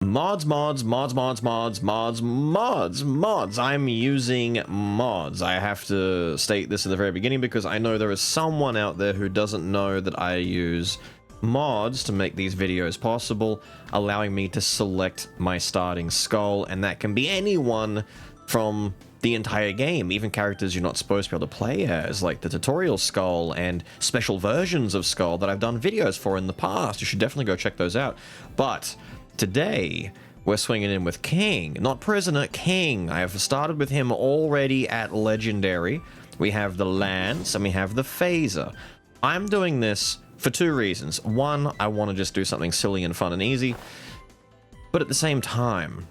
Mods. I'm using mods. I have to state this at the very beginning because I know there is someone out there who doesn't know that I use mods to make these videos possible, allowing me to select my starting skull, and that can be anyone from the entire game, even characters you're not supposed to be able to play as, like the tutorial skull and special versions of skull that I've done videos for in the past. You should definitely go check those out. But today, we're swinging in with King, not Prisoner, King. I have started with him already at Legendary. We have the Lance and we have the Phaser. I'm doing this for two reasons. One, I want to just do something silly and fun and easy, but at the same time,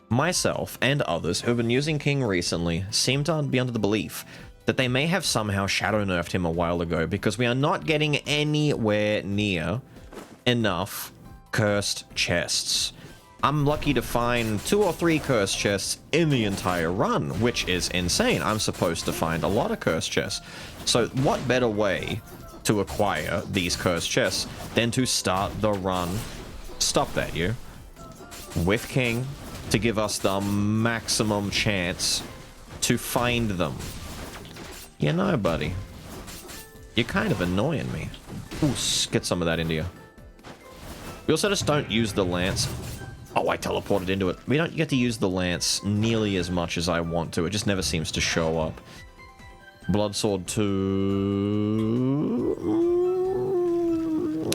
myself and others who have been using King recently seem to be under the belief that they may have somehow shadow nerfed him a while ago because we are not getting anywhere near enough cursed chests. I'm lucky to find 2 or 3 cursed chests in the entire run, which is insane. I'm supposed to find a lot of cursed chests. So what better way to acquire these cursed chests than to start the run, stop that you, with King, to give us the maximum chance to find them. You know, buddy, you're kind of annoying me. Ooh, get some of that into you. We also just don't use the Lance. Oh, I teleported into it. We don't get to use the Lance nearly as much as I want to. It just never seems to show up. Bloodsword 2.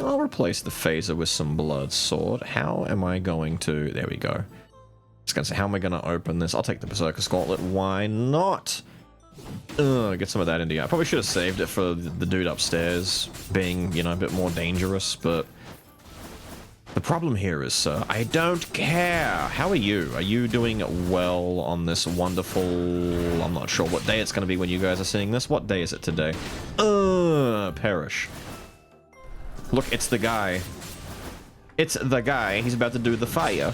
I'll replace the Phaser with some Bloodsword. How am I going to... There we go. I was going to say, how am I going to open this? I'll take the Berserker's Gauntlet. Why not? Get some of that into you. I probably should have saved it for the dude upstairs being, you know, a bit more dangerous, but... The problem here is, sir, I don't care. How are you? Are you doing well on this wonderful... I'm not sure what day it's going to be when you guys are seeing this. What day is it today? Perish. Look, it's the guy. It's the guy. He's about to do the fire.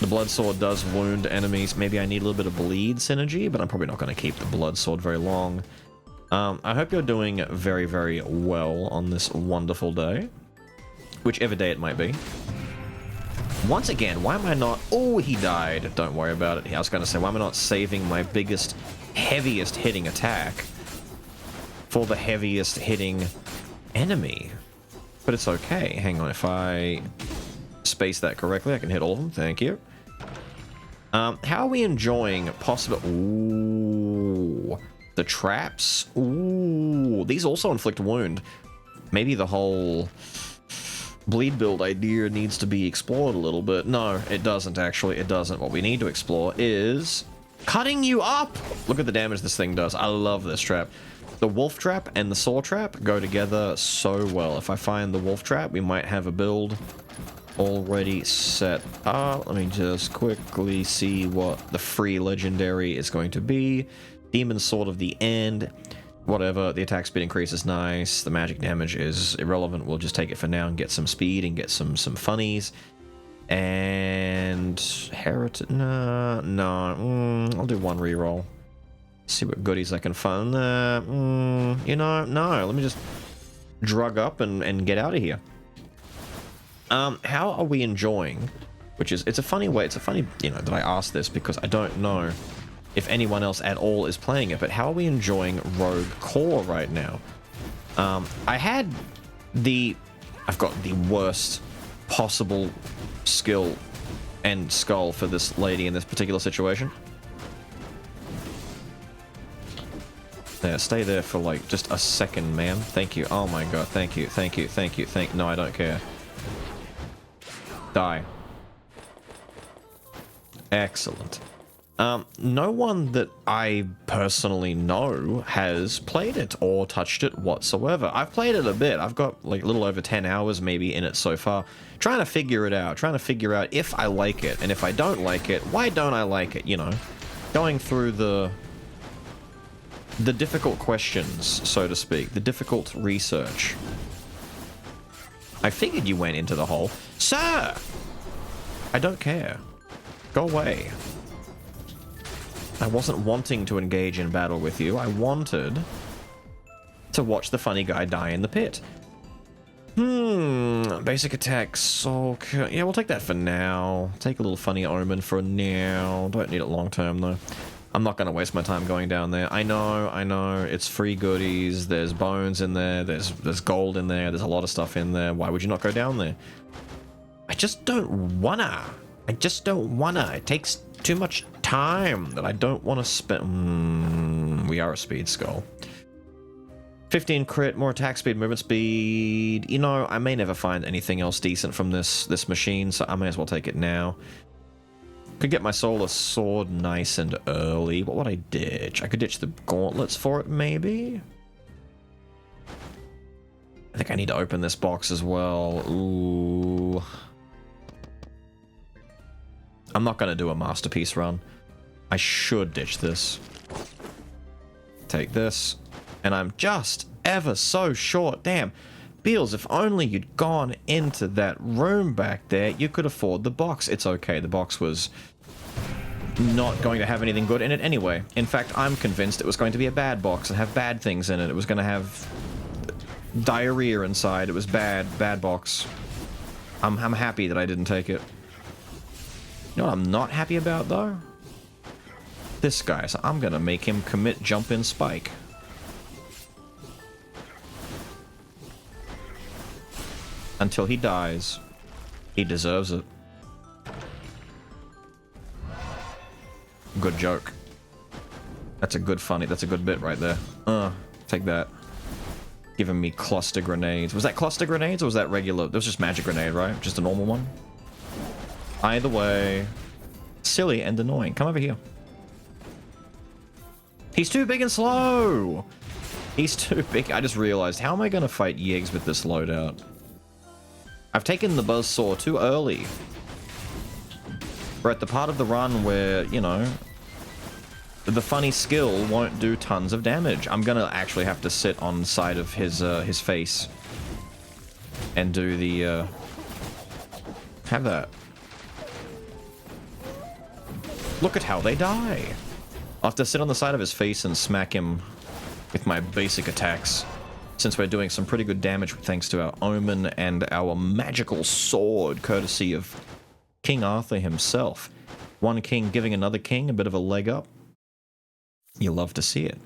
The Bloodsword does wound enemies. Maybe I need a little bit of bleed synergy, but I'm probably not going to keep the Bloodsword very long. I hope you're doing very, very well on this wonderful day. Whichever day it might be. Once again, why am I not... Oh, he died. Don't worry about it. I was going to say, why am I not saving my biggest, heaviest hitting attack for the heaviest hitting enemy? But it's okay. Hang on, if I space that correctly, I can hit all of them. Thank you. How are we enjoying possible... Ooh. The traps? Ooh. These also inflict wound. Maybe the whole... bleed build idea needs to be explored a little bit. No, it doesn't actually. It doesn't. What we need to explore is cutting you up. Look at the damage this thing does. I love this trap. The wolf trap and the saw trap go together so well. If I find the wolf trap, we might have a build already set up. Let me just quickly see what the free legendary is going to be. Demon Sword of the End. Whatever, the attack speed increase is nice, the magic damage is irrelevant, we'll just take it for now and get some speed and get some funnies. And... I'll do one reroll. See what goodies I can find. You know, no, let me just drug up and get out of here. How are we enjoying? Which is, it's a funny way, you know, that I ask this because I don't know if anyone else at all is playing it, but how are we enjoying Rogue Core right now? I've got the worst possible skill and skull for this lady in this particular situation. There, stay there for like just a second, ma'am. Thank you. Oh my god, thank you. No, I don't care. Die. Excellent. No one that I personally know has played it or touched it whatsoever. I've played it a bit. I've got like a little over 10 hours maybe in it so far. Trying to figure it out. Trying to figure out if I like it. And if I don't like it, why don't I like it, you know? Going through the difficult questions, so to speak. The difficult research. I figured you went into the hole. Sir! I don't care. Go away. I wasn't wanting to engage in battle with you. I wanted to watch the funny guy die in the pit. I basic attack, soul. Yeah, we'll take that for now. Take a little funny omen for now. Don't need it long term though. I'm not going to waste my time going down there. I know, it's free goodies, there's bones in there, there's gold in there, there's a lot of stuff in there. Why would you not go down there? I just don't wanna. It takes too much time that I don't want to spend. We are a speed skull. 15 crit, more attack speed, movement speed. You know, I may never find anything else decent from this machine, so I may as well take it now. Could get my solar sword nice and early. What would I ditch? I could ditch the gauntlets for it, maybe? I think I need to open this box as well. Ooh. I'm not going to do a masterpiece run. I should ditch this. Take this. And I'm just ever so short. Damn. Beelz, if only you'd gone into that room back there, you could afford the box. It's okay, the box was not going to have anything good in it anyway. In fact, I'm convinced it was going to be a bad box and have bad things in it. It was going to have diarrhea inside. It was bad box. I'm happy that I didn't take it. You know what I'm not happy about, though? This guy, so I'm going to make him commit jump in spike. Until he dies. He deserves it. Good joke. That's a good bit right there. Take that. Giving me cluster grenades. Was that cluster grenades or was that regular? That was just magic grenade, right? Just a normal one? Either way. Silly and annoying. Come over here. He's too big and slow! He's too big. I just realized, how am I going to fight Yeggs with this loadout? I've taken the buzzsaw too early. We're at the part of the run where, you know, the funny skill won't do tons of damage. I'm gonna actually have to sit on the side of his face and do the have that. Look at how they die. I'll have to sit on the side of his face and smack him with my basic attacks. Since we're doing some pretty good damage thanks to our omen and our magical sword, courtesy of King Arthur himself. One king giving another king a bit of a leg up. You love to see it.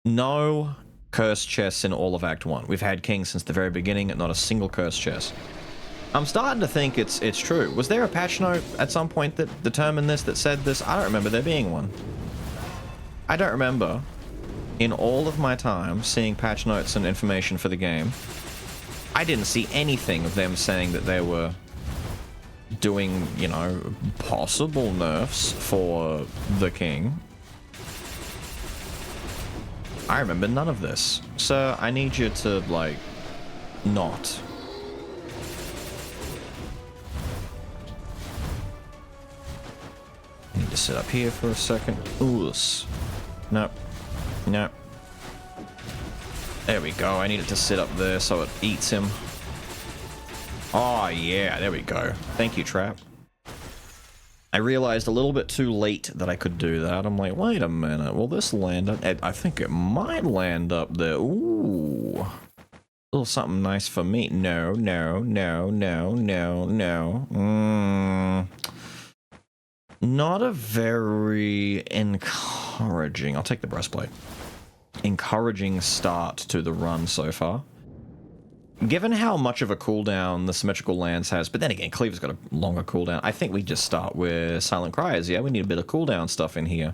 No cursed chests in all of Act 1. We've had kings since the very beginning, not a single cursed chest. I'm starting to think it's true. Was there a patch note at some point that determined this, that said this? I don't remember there being one. I don't remember, in all of my time seeing patch notes and information for the game, I didn't see anything of them saying that they were doing, you know, possible nerfs for the king. I remember none of this. Sir, I need you to, like, not. I need to sit up here for a second. Ooh, no. No. There we go. I need it to sit up there so it eats him. Oh, yeah. There we go. Thank you, Trap. I realized a little bit too late that I could do that. I'm like, wait a minute. Will this land up? I think it might land up there. Ooh. A little something nice for me. No, no, no, no, no, no. Not a very encouraging... I'll take the breastplate. Encouraging start to the run so far. Given how much of a cooldown the symmetrical lance has, but then again, Cleaver's got a longer cooldown. I think we just start with Silent Cries. Yeah, we need a bit of cooldown stuff in here.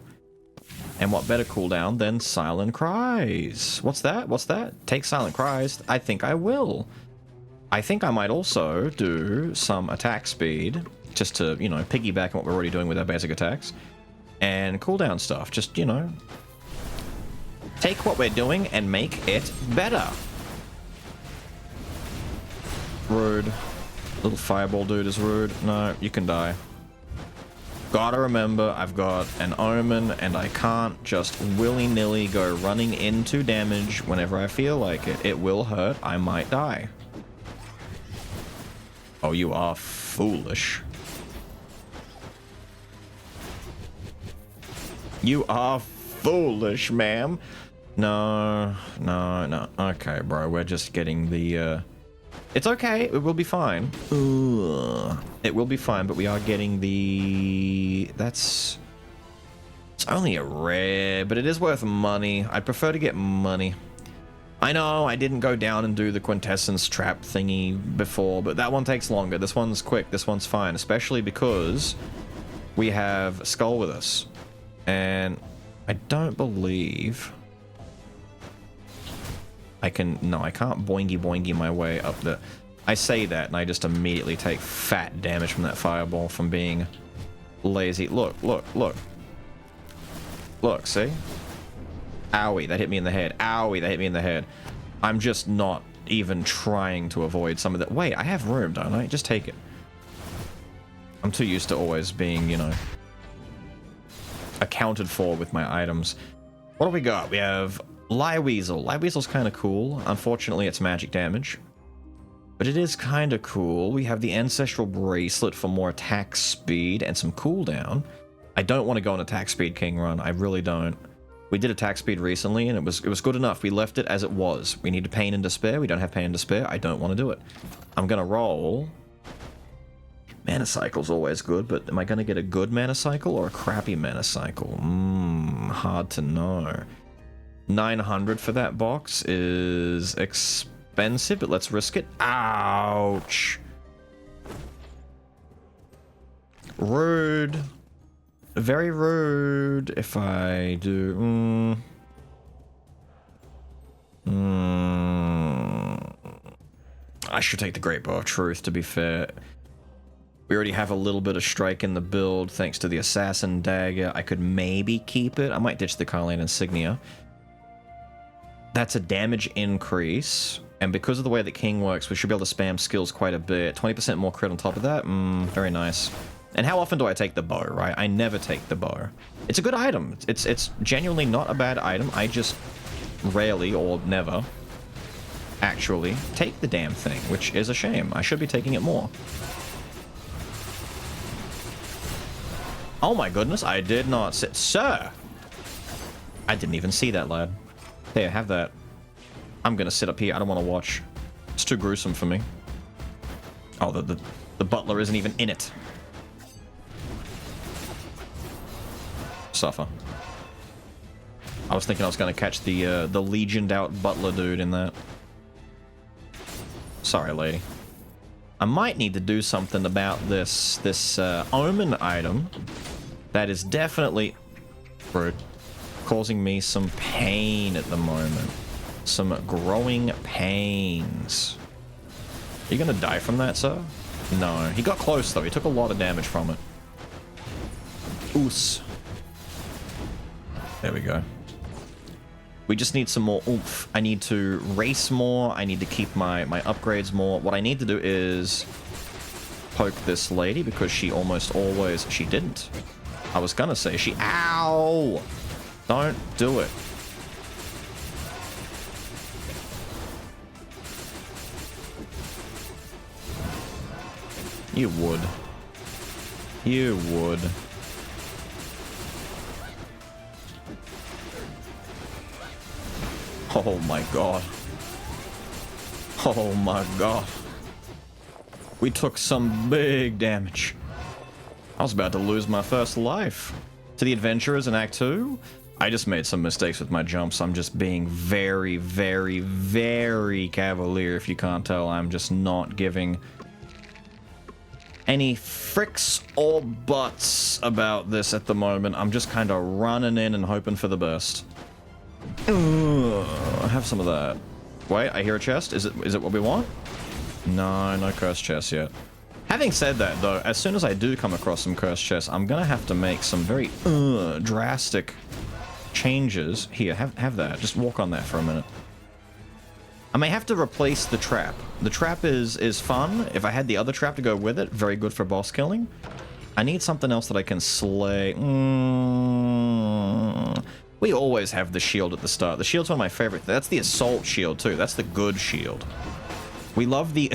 And what better cooldown than Silent Cries? What's that? What's that? Take Silent Cries. I think I will. I think I might also do some attack speed, just to, you know, piggyback on what we're already doing with our basic attacks. And cooldown stuff. Just, you know, take what we're doing and make it better. Rude. Little fireball dude is rude. No, you can die. Gotta remember, I've got an omen, and I can't just willy-nilly go running into damage whenever I feel like it. It will hurt. I might die. Oh, you are foolish. You are foolish, ma'am. No, no, no. Okay, bro, we're just getting the, It's okay. It will be fine. Ugh. It will be fine, but we are getting the... That's... It's only a rare, but it is worth money. I'd prefer to get money. I know I didn't go down and do the quintessence trap thingy before, but that one takes longer. This one's quick. This one's fine, especially because we have Skul with us. And I don't believe... I can... No, I can't boingy my way up the... I say that, and I just immediately take fat damage from that fireball from being lazy. Look. Look, see? Owie, that hit me in the head. Owie, that hit me in the head. I'm just not even trying to avoid some of that. Wait, I have room, don't I? Just take it. I'm too used to always being, you know, accounted for with my items. What do we got? We have... Lieweasel. Lieweasel's kind of cool. Unfortunately, it's magic damage. But it is kind of cool. We have the Ancestral Bracelet for more attack speed and some cooldown. I don't want to go on attack speed King Run. I really don't. We did attack speed recently, and it was good enough. We left it as it was. We need Pain and Despair. We don't have Pain and Despair. I don't want to do it. I'm going to roll. Mana Cycle's always good, but am I going to get a good Mana Cycle or a crappy Mana Cycle? Hard to know. 900 for that box is expensive, but let's risk it. Ouch. Rude. Very rude if I do... I should take the Great Bow of Truth, to be fair. We already have a little bit of strike in the build, thanks to the Assassin Dagger. I could maybe keep it. I might ditch the Carlian Insignia. That's a damage increase, and because of the way that King works, we should be able to spam skills quite a bit. 20% more crit on top of that? Very nice. And how often do I take the bow, right? I never take the bow. It's a good item. It's genuinely not a bad item. I just rarely, or never, actually take the damn thing, which is a shame. I should be taking it more. Oh my goodness, I did not sit... Sir! I didn't even see that, lad. Here, have that. I'm gonna sit up here. I don't want to watch. It's too gruesome for me. Oh, the butler isn't even in it. Suffer. I was thinking I was gonna catch the legioned out butler dude in that. Sorry, lady. I might need to do something about this omen item that is definitely rude. Causing me some pain at the moment. Some growing pains. Are you gonna die from that, sir? No. He got close, though. He took a lot of damage from it. Oos. There we go. We just need some more oomph. I need to race more. I need to keep my upgrades more. What I need to do is poke this lady, because she almost always... She didn't. I was gonna say she... Ow! Don't do it. You would. You would. Oh my god. Oh my god. We took some big damage. I was about to lose my first life. To the adventurers in Act 2, I just made some mistakes with my jumps. I'm just being very, very, very cavalier, if you can't tell. I'm just not giving any fricks or buts about this at the moment. I'm just kind of running in and hoping for the best. Have some of that. Wait, I hear a chest. Is it what we want? No, no cursed chest yet. Having said that, though, as soon as I do come across some cursed chests, I'm gonna have to make some very drastic changes. Here, have that. Just walk on that for a minute. I may have to replace the trap. The trap is fun. If I had the other trap to go with it, very good for boss killing. I need something else that I can slay. We always have the shield at the start. The shield's one of my favorite. That's the assault shield, too. That's the good shield. We love the...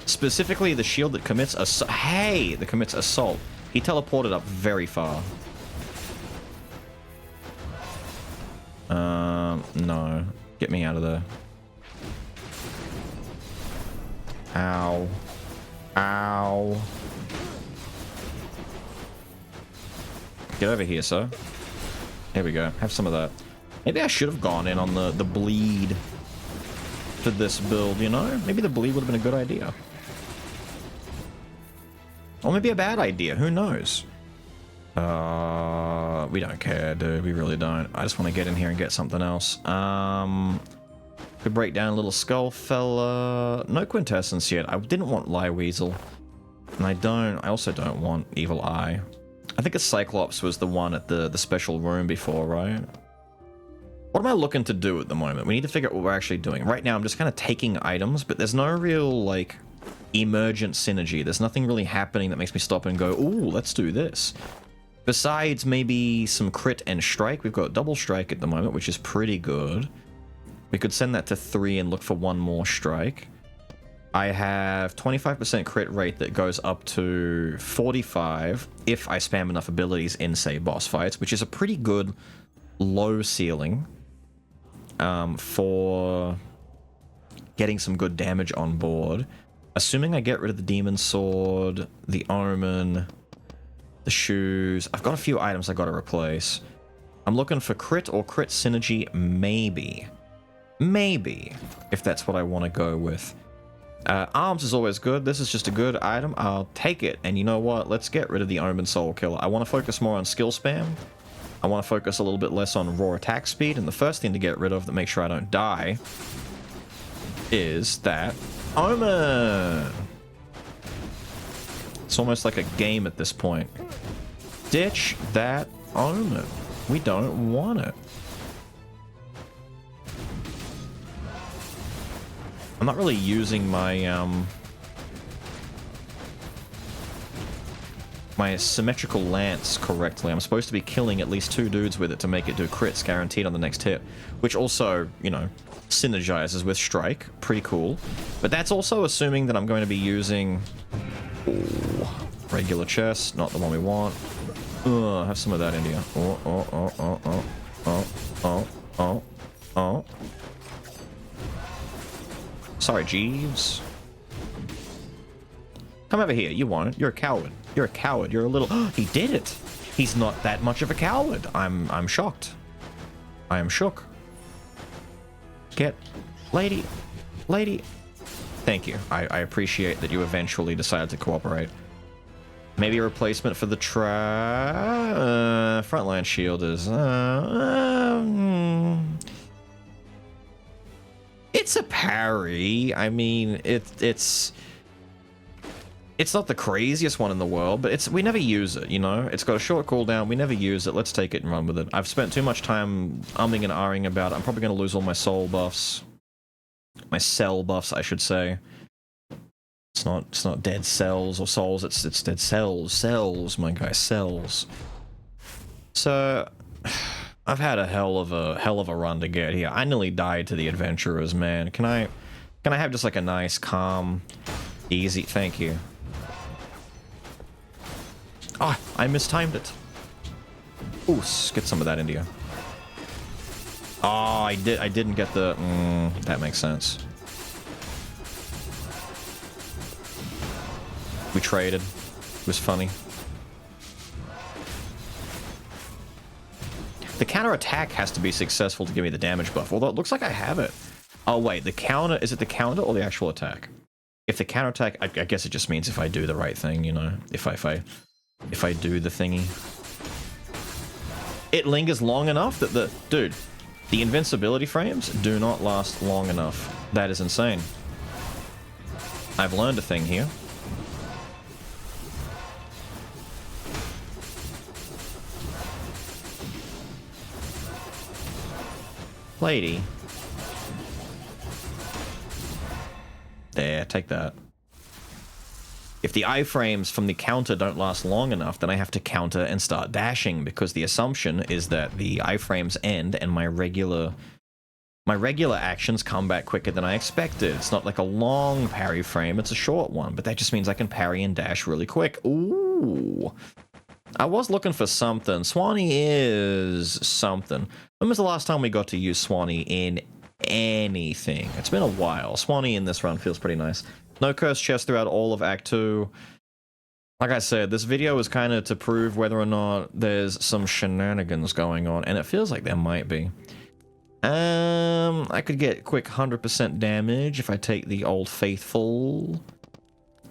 Specifically, the shield that commits assault. Hey! That commits assault. He teleported up very far. No. Get me out of there. Ow. Ow. Get over here, sir. Here we go. Have some of that. Maybe I should have gone in on the bleed for this build, you know? Maybe the bleed would have been a good idea. Or maybe a bad idea. Who knows? We don't care, dude. We really don't. I just want to get in here and get something else. Could break down a little skull fella. No quintessence yet. I didn't want Lie Weasel. And I also don't want Evil Eye. I think a Cyclops was the one at the special room before, right? What am I looking to do at the moment? We need to figure out what we're actually doing. Right now, I'm just kind of taking items, but there's no real, like, emergent synergy. There's nothing really happening that makes me stop and go, ooh, let's do this. Besides maybe some crit and strike. We've got double strike at the moment, which is pretty good. We could send that to 3 and look for one more strike. I have 25% crit rate that goes up to 45 if I spam enough abilities in, say, boss fights, which is a pretty good low ceiling for getting some good damage on board. Assuming I get rid of the Demon Sword, the Omen, the shoes. I've got a few items I got to replace. I'm looking for crit or crit synergy, maybe. Maybe, if that's what I want to go with. Arms is always good. This is just a good item. I'll take it. And you know what? Let's get rid of the Omen Soul Killer. I want to focus more on skill spam. I want to focus a little bit less on raw attack speed. And the first thing to get rid of that makes sure I don't die is that Omen. It's almost like a game at this point. Ditch that Omen. We don't want it. I'm not really using my my symmetrical lance correctly. I'm supposed to be killing at least 2 dudes with it to make it do crits guaranteed on the next hit, which also, you know, synergizes with strike. Pretty cool. But that's also assuming that I'm going to be using regular chest, not the one we want. Have some of that in here. Sorry, Jeeves. Come over here. You want it. You're a coward. You're a coward. You're a little... He did it. He's not that much of a coward. I'm shocked. I am shook. Get... Lady. Lady. Thank you. I appreciate that you eventually decided to cooperate. Maybe a replacement for the frontline shield is... It's a parry. I mean, it's not the craziest one in the world, but we never use it, you know? It's got a short cooldown. We never use it. Let's take it and run with it. I've spent too much time umming and ahhing about it. I'm probably going to lose all my soul buffs. My cell buffs, I should say. It's not dead cells or souls. It's dead cells. Cells, my guy. Cells. So... I've had a hell of a run to get here. I nearly died to the adventurers, man. Can I have just like a nice, calm, easy... Thank you. Ah, I mistimed it. Ooh, get some of that into you. Oh, I didn't get the... that makes sense. We traded. It was funny. The counterattack has to be successful to give me the damage buff, although it looks like I have it. Oh wait, the counter, is it the counter or the actual attack? If the counterattack, I guess it just means if I do the right thing, you know, if I do the thingy. It lingers long enough that dude, the invincibility frames do not last long enough. That is insane. I've learned a thing here. Lady. There, take that. If the iframes from the counter don't last long enough, then I have to counter and start dashing, because the assumption is that the iframes end and my regular actions come back quicker than I expected. It's not like a long parry frame, it's a short one, but that just means I can parry and dash really quick. Ooh. I was looking for something. Swanee is something. When was the last time we got to use Swanee in anything? It's been a while. Swanee in this run feels pretty nice. No cursed chest throughout all of Act 2. Like I said, this video is kind of to prove whether or not there's some shenanigans going on, and it feels like there might be. I could get quick 100% damage if I take the Old Faithful.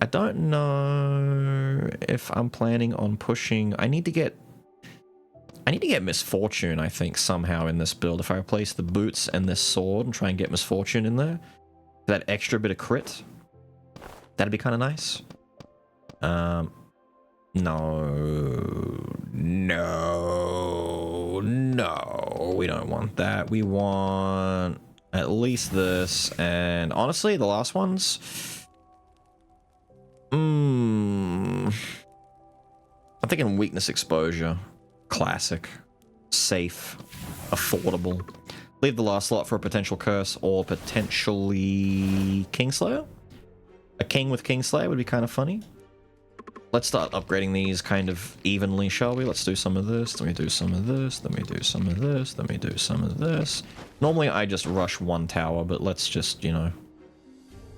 I don't know if I'm planning on pushing. I need to get Misfortune, I think, somehow in this build. If I replace the boots and this sword and try and get Misfortune in there, that extra bit of crit, that'd be kind of nice. No, we don't want that. We want at least this, and honestly, the last ones, I'm thinking weakness exposure, classic, safe, affordable. Leave the last slot for a potential curse or potentially Kingslayer. A king with Kingslayer would be kind of funny. Let's start upgrading these kind of evenly, shall we? Let's do some of this, then we do some of this, then we do some of this, then we do some of this. Normally I just rush one tower, but let's just, you know,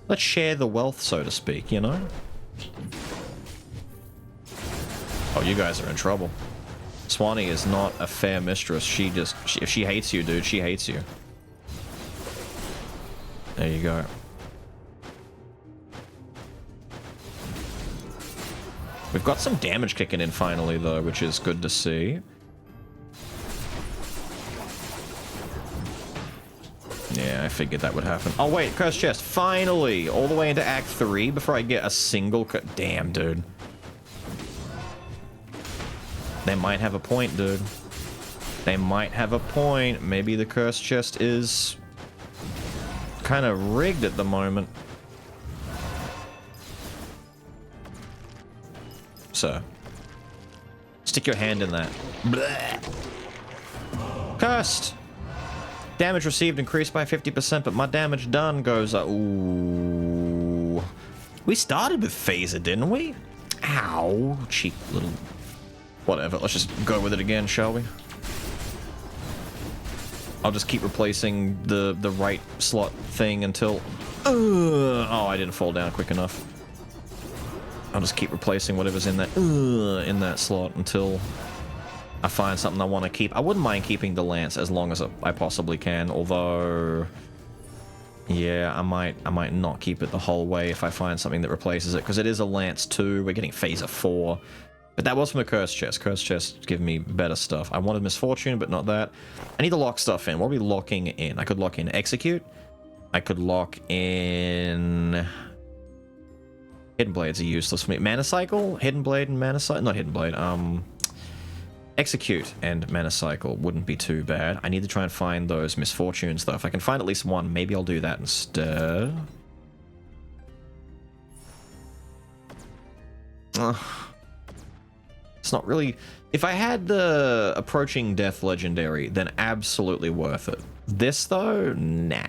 let's share the wealth, so to speak, you know? Oh, you guys are in trouble. Swanee is not a fair mistress. If she hates you, dude, she hates you. There you go. We've got some damage kicking in finally, though, which is good to see. Yeah, I figured that would happen. Oh, wait, Cursed Chest. Finally! All the way into Act 3 before I get a single... Damn, dude. They might have a point, dude. They might have a point. Maybe the Cursed Chest is kind of rigged at the moment. Sir, stick your hand in that. Blech. Cursed! Damage received increased by 50%, but my damage done goes up. Ooh. We started with Phaser, didn't we? Ow. Cheap little... Whatever, let's just go with it again, shall we? I'll just keep replacing the right slot thing until... Oh, I didn't fall down quick enough. I'll just keep replacing whatever's in that slot until I find something I want to keep. I wouldn't mind keeping the lance as long as I possibly can, although yeah, I might not keep it the whole way if I find something that replaces it, because it is a lance 2. We're getting Phaser 4, but that was from a Cursed Chest. Cursed Chest give me better stuff. I wanted Misfortune, but not that. I need to lock stuff in. What are we locking in? I could lock in Execute. I could lock in... Hidden Blades are useless for me. Mana Cycle? Hidden Blade and Mana Cycle? Not Hidden Blade. Execute and Mana Cycle wouldn't be too bad. I need to try and find those Misfortunes, though. If I can find at least one, maybe I'll do that instead. It's not really... If I had the Approaching Death Legendary, then absolutely worth it. This, though? Nah.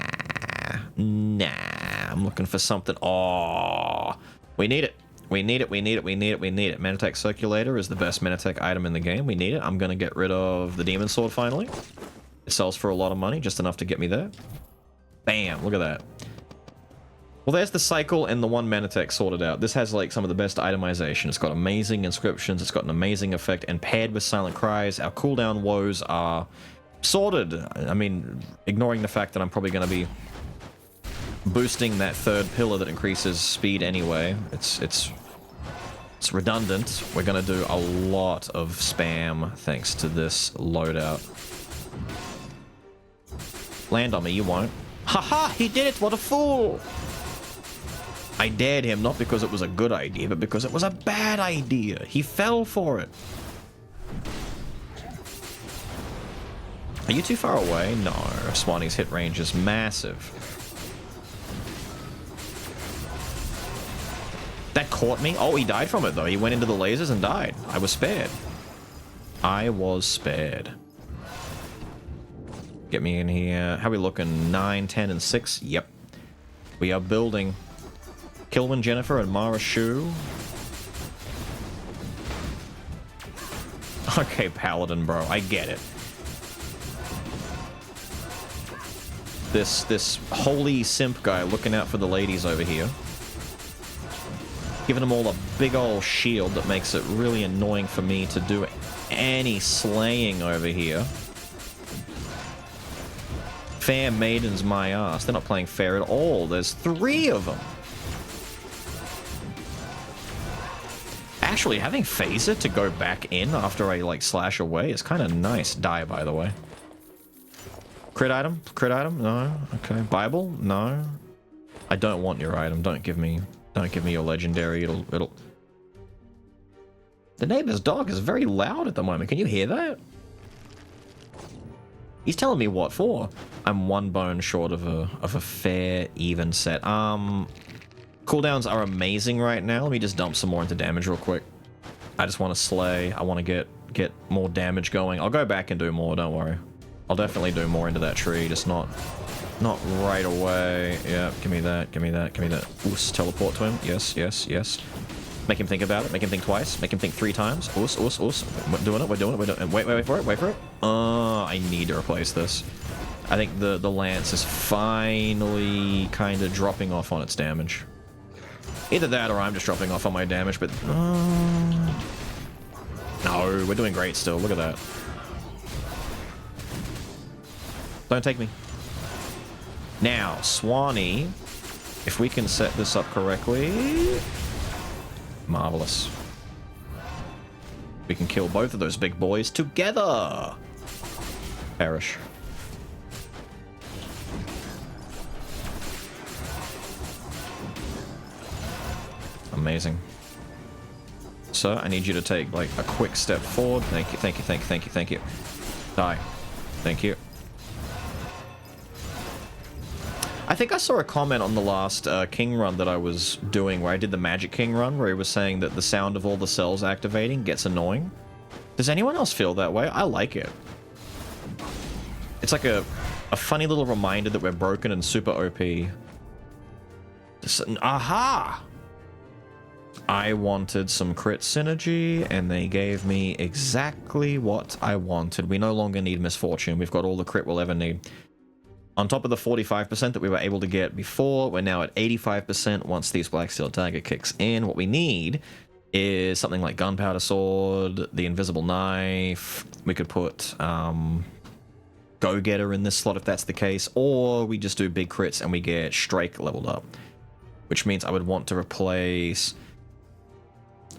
I'm looking for something... Oh... We need it. We need it. Manatech Circulator is the best Manatech item in the game. We need it. I'm going to get rid of the Demon Sword finally. It sells for a lot of money, just enough to get me there. Bam, look at that. Well, there's the cycle and the one Manatech sorted out. This has like some of the best itemization. It's got amazing inscriptions. It's got an amazing effect, and paired with Silent Cries, our cooldown woes are sorted. I mean, ignoring the fact that I'm probably going to be boosting that third pillar that increases speed anyway. It's redundant. We're gonna do a lot of spam thanks to this loadout. Land on me, you won't. Haha, he did it, what a fool! I dared him not because it was a good idea, but because it was a bad idea. He fell for it. Are you too far away? No, Swanee's hit range is massive. That caught me? Oh, he died from it, though. He went into the lasers and died. I was spared. I was spared. Get me in here. How are we looking? 9, 10, and 6? Yep. We are building. Kilwin Jennifer and Mara Shu. Okay, Paladin, bro. I get it. This holy simp guy looking out for the ladies over here. Giving them all a big old shield that makes it really annoying for me to do any slaying over here. Fair Maiden's my ass. They're not playing fair at all. There's 3 of them. Actually, having Phaser to go back in after I, like, slash away is kind of nice. Die, by the way. Crit item? Crit item? No. Okay. Bible? No. I don't want your item. Don't give me your legendary. It'll... The neighbor's dog is very loud at the moment. Can you hear that? He's telling me what for. I'm 1 bone short of a fair, even set. Cooldowns are amazing right now. Let me just dump some more into damage real quick. I just want to slay. I want to get more damage going. I'll go back and do more, don't worry. I'll definitely do more into that tree, just not right away. Yeah, give me that, give me that, give me that. Oos, teleport to him. Yes, yes, yes. Make him think about it. Make him think twice. Make him think 3 times. Oos, oos, oos. We're doing it, we're doing it, we're doing it. Wait for it, wait for it. I need to replace this. I think the lance is finally kind of dropping off on its damage. Either that or I'm just dropping off on my damage, but... no, we're doing great still. Look at that. Don't take me. Now, Swanee, if we can set this up correctly... Marvelous. We can kill both of those big boys together. Perish. Amazing. Sir, I need you to take, like, a quick step forward. Thank you, thank you, thank you, thank you, thank you. Die. Thank you. I think I saw a comment on the last King run that I was doing where I did the Magic King run where he was saying that the sound of all the cells activating gets annoying. Does anyone else feel that way? I like it. It's like a funny little reminder that we're broken and super OP. Aha! I wanted some crit synergy, and they gave me exactly what I wanted. We no longer need Misfortune. We've got all the crit we'll ever need. On top of the 45% that we were able to get before, we're now at 85% once these Black Steel Dagger kicks in. What we need is something like Gunpowder Sword, the Invisible Knife. We could put Go-Getter in this slot if that's the case, or we just do big crits and we get Strike leveled up. Which means I would want to replace...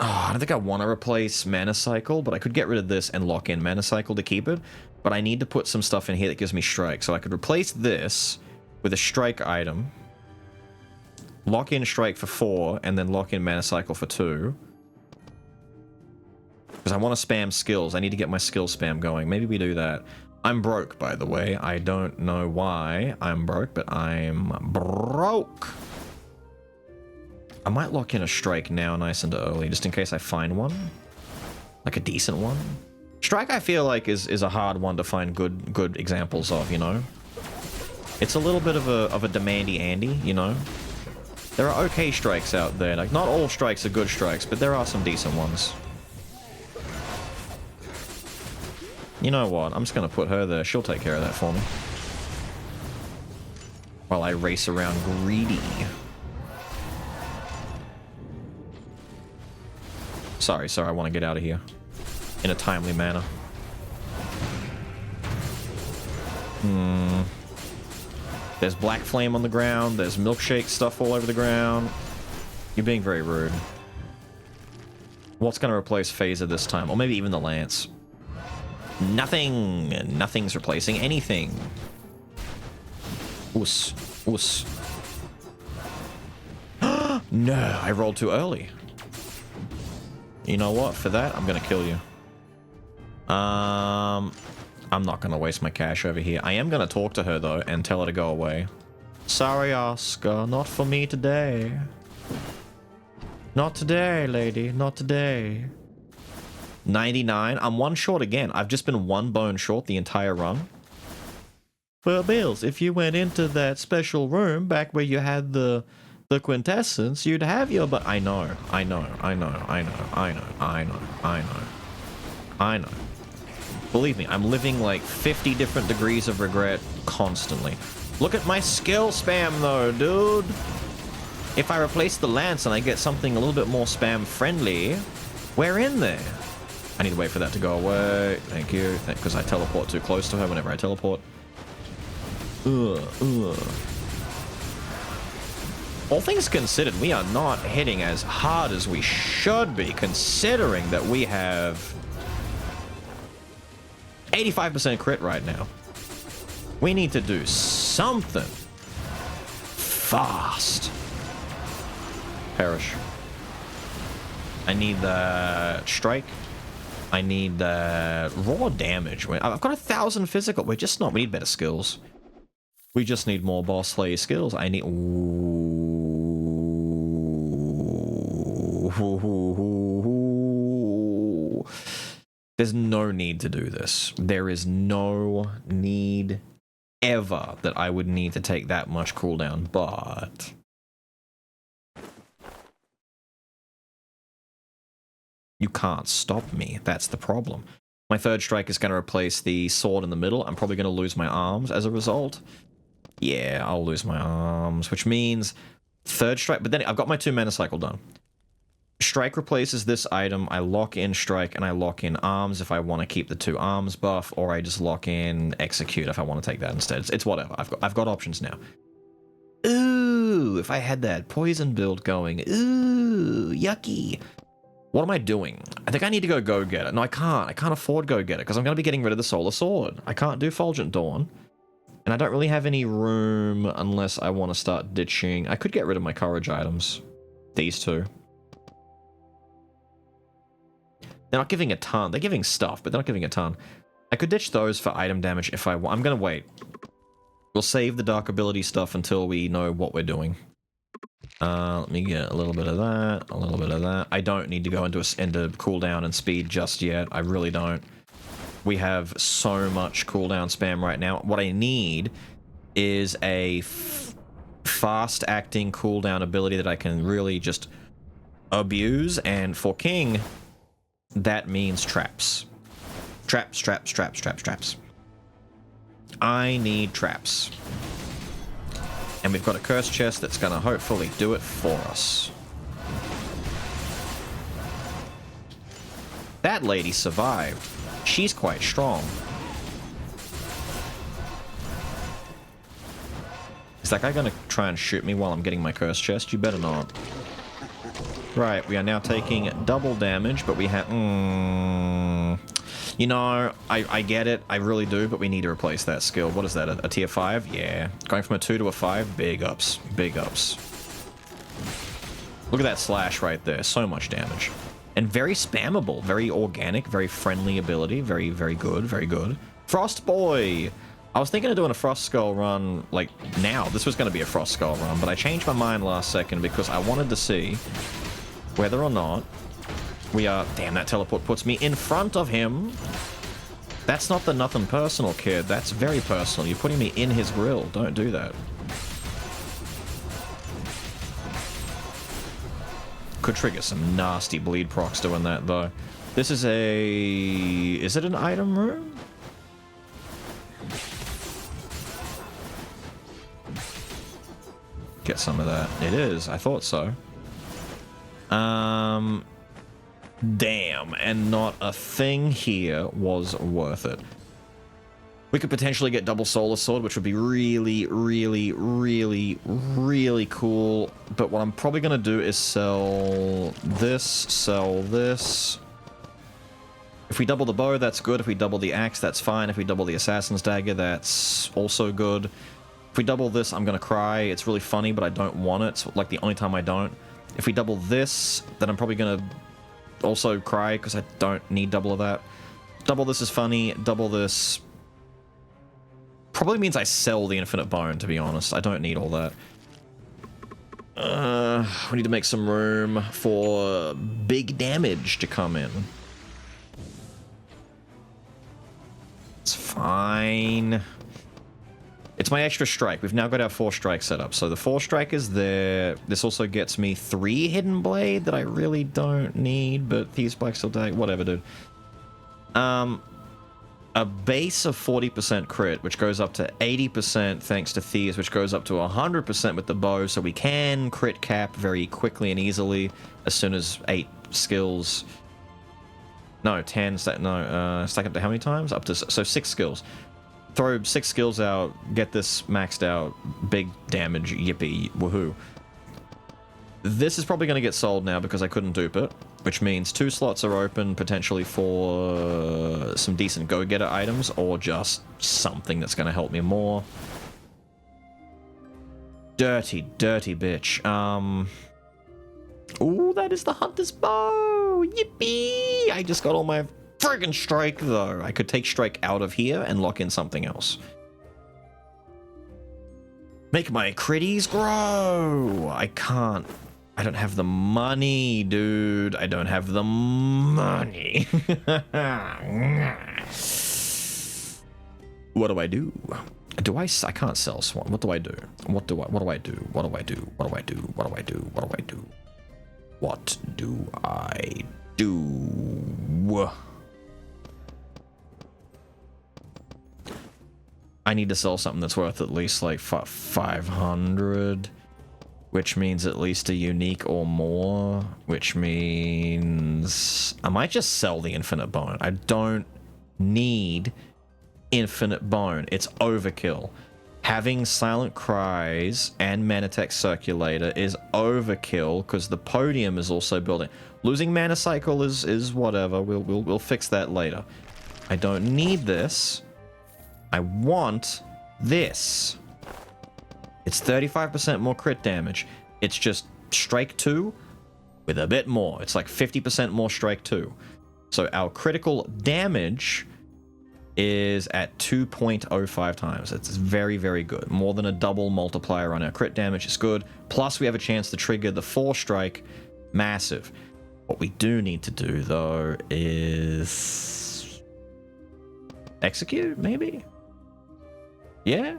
Oh, I don't think I want to replace Mana Cycle, but I could get rid of this and lock in Mana Cycle to keep it. But I need to put some stuff in here that gives me Strike. So I could replace this with a Strike item, lock in Strike for 4, and then lock in Mana Cycle for 2. Because I want to spam skills. I need to get my skill spam going. Maybe we do that. I'm broke, by the way. I don't know why I'm broke, but I'm broke. I might lock in a Strike now nice and early, just in case I find one. Like a decent one. Strike, I feel like, is a hard one to find good examples of, you know? It's a little bit of a demandy Andy, you know? There are okay strikes out there. Like, not all strikes are good strikes, but there are some decent ones. You know what? I'm just gonna put her there. She'll take care of that for me. While I race around greedy. Sorry, I want to get out of here. In a timely manner. There's Black Flame on the ground. There's Milkshake stuff all over the ground. You're being very rude. What's going to replace Phaser this time? Or maybe even the Lance. Nothing. Nothing's replacing anything. Oos. Oos. No, I rolled too early. You know what? For that, I'm going to kill you. I'm not going to waste my cash over here. I am going to talk to her, though, and tell her to go away. Sorry, Oscar. Not for me today. Not today, lady. Not today. 99. I'm 1 short again. I've just been 1 bone short the entire run. Well, Beelz, if you went into that special room back where you had the quintessence, you'd have your... But I know. Believe me, I'm living like 50 different degrees of regret constantly. Look at my skill spam though, dude. If I replace the lance and I get something a little bit more spam friendly, we're in there. I need to wait for that to go away. Thank you. Because I teleport too close to her whenever I teleport. All things considered, we are not hitting as hard as we should be, considering that we have 85% crit right now. We need to do something fast. Perish. I need the strike. I need the raw damage. I've got 1,000 physical. We're just not. We need better skills. We just need more boss slay skills. I need. There's no need to do this. There is no need ever that I would need to take that much cooldown, but you can't stop me. That's the problem. My third strike is going to replace the sword in the middle. I'm probably going to lose my arms as a result. Yeah, I'll lose my arms, which means third strike. But then I've got my 2 mana cycle done. Strike replaces this item. I lock in strike and I lock in arms if I want to keep the 2 arms buff, or I just lock in execute if I want to take that instead. It's whatever. I've got options now. Ooh, if I had that poison build going. Ooh, yucky. What am I doing? I think I need to go Go-Getter. No, I can't. I can't afford Go-Getter because I'm going to be getting rid of the Solar Sword. I can't do Fulgent Dawn. And I don't really have any room unless I want to start ditching. I could get rid of my courage items. These 2. They're not giving a ton. They're giving stuff, but they're not giving a ton. I could ditch those for item damage if I want. I'm going to wait. We'll save the dark ability stuff until we know what we're doing. Let me get a little bit of that, a little bit of that. I don't need to go into cooldown and speed just yet. I really don't. We have so much cooldown spam right now. What I need is a fast-acting cooldown ability that I can really just abuse, and for King, that means traps. Traps, traps, traps, traps, traps. I need traps. And we've got a curse chest that's going to hopefully do it for us. That lady survived. She's quite strong. Is that guy going to try and shoot me while I'm getting my curse chest? You better not. Right, we are now taking double damage, but we have... You know, I get it, I really do, but we need to replace that skill. What is that, a tier 5? Yeah. Going from a 2 to a 5? Big ups. Big ups. Look at that slash right there. So much damage. And very spammable. Very organic, very friendly ability. Very, very good, very good. Frost Boy! I was thinking of doing a Frost Skull run, like, now. This was going to be a Frost Skull run, but I changed my mind last second because I wanted to see whether or not we are... Damn, that teleport puts me in front of him. That's not the nothing personal, kid. That's very personal. You're putting me in his grill. Don't do that. Could trigger some nasty bleed procs doing that, though. This is a... Is it an item room? Get some of that. It is. I thought so. Damn, and not a thing here was worth it. We could potentially get double Solar Sword, which would be really, really, really, really cool. But what I'm probably going to do is sell this. If we double the bow, that's good. If we double the axe, that's fine. If we double the Assassin's Dagger, that's also good. If we double this, I'm going to cry. It's really funny, but I don't want it. It's like the only time I don't. If we double this, then I'm probably going to also cry because I don't need double of that. Double this is funny. Double this probably means I sell the Infinite Bone, to be honest. I don't need all that. We need to make some room for big damage to come in. It's fine. It's my extra strike. We've now got our 4 strike set up. So the 4 strike is there. This also gets me 3 Hidden Blade that I really don't need, but Thieves Black still die. Whatever, dude. a base of 40% crit, which goes up to 80% thanks to Thieves, which goes up to 100% with the bow, so we can crit cap very quickly and easily as soon as 8 skills... No, 10, stack up to how many times? Up to, so 6 skills. Throw 6 skills out, get this maxed out, big damage, yippee, woohoo. This is probably going to get sold now because I couldn't dupe it, which means 2 slots are open potentially for some decent go-getter items or just something that's going to help me more. Dirty, dirty bitch. Ooh, that is the Hunter's Bow! Yippee! I just got all my friggin' strike, though. I could take strike out of here and lock in something else. Make my critties grow! I can't. I don't have the money, dude. I don't have the money. What do I do? I can't sell Swan. What do I do? What do I do? What do I do? What do I do? What do I do? What do I do? What do I do? I need to sell something that's worth at least like 500, which means at least a unique or more, which means I might just sell the infinite bone. I don't need infinite bone. It's overkill. Having Silent Cries and Manatech Circulator is overkill because the podium is also building. Losing Mana Cycle is whatever. We'll fix that later. I don't need this. I want this. It's 35% more crit damage. It's just Strike 2 with a bit more. It's like 50% more Strike 2. So our critical damage is at 2.05 times. It's very, very good. More than a double multiplier on our crit damage is good. Plus we have a chance to trigger the 4 strike. Massive. What we do need to do though is execute, maybe? Yeah?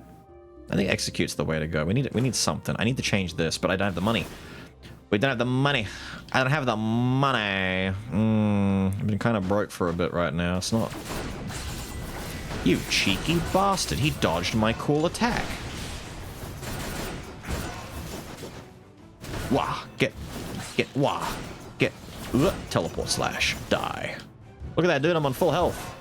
I think execute's the way to go. We need something. I need to change this, but I don't have the money. We don't have the money. I don't have the money. I've been kind of broke for a bit right now. It's not... You cheeky bastard. He dodged my cool attack. Wah. Wah. Teleport slash. Die. Look at that, dude. I'm on full health.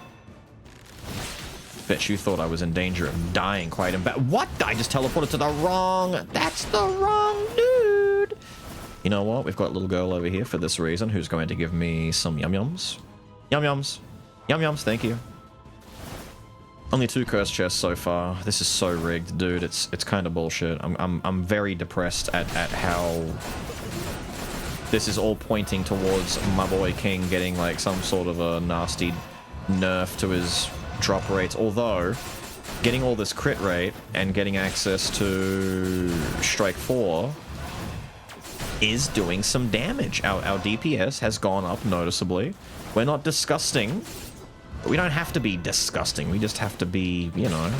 Bet you thought I was in danger of dying quite in bad. What? I just teleported to the wrong... That's the wrong dude. You know what? We've got a little girl over here for this reason who's going to give me some yum-yums. Yum-yums. Yum-yums. Thank you. Only 2 curse chests so far. This is so rigged, dude. It's kind of bullshit. I'm very depressed at how this is all pointing towards my boy King getting like some sort of a nasty nerf to his drop rates. Although getting all this crit rate and getting access to Strike 4 is doing some damage. Our DPS has gone up noticeably. We're not disgusting. We don't have to be disgusting. We just have to be, you know...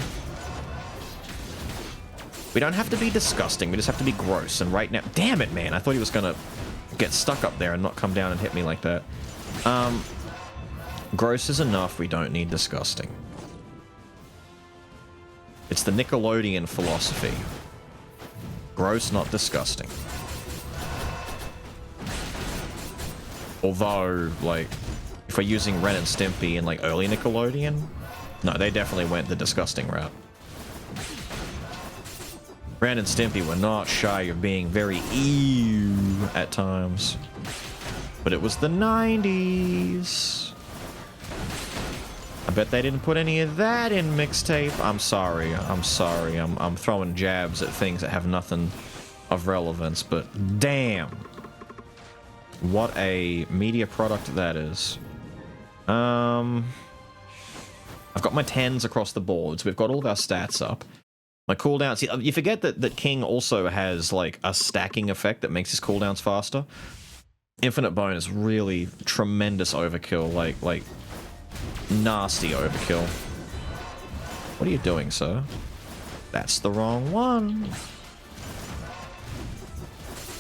We don't have to be disgusting. We just have to be gross. And right now... Damn it, man. I thought he was going to get stuck up there and not come down and hit me like that. Gross is enough. We don't need disgusting. It's the Nickelodeon philosophy. Gross, not disgusting. Although, like... If we're using Ren and Stimpy in like early Nickelodeon, no, they definitely went the disgusting route. Ren and Stimpy were not shy of being very ew at times, but it was the 90s. I bet they didn't put any of that in mixtape. I'm sorry. I'm throwing jabs at things that have nothing of relevance, but damn, what a media product that is. I've got my 10s across the boards. We've got all of our stats up. My cooldowns... You forget that King also has, like, a stacking effect that makes his cooldowns faster. Infinite Bone is really tremendous overkill. Like, nasty overkill. What are you doing, sir? That's the wrong one.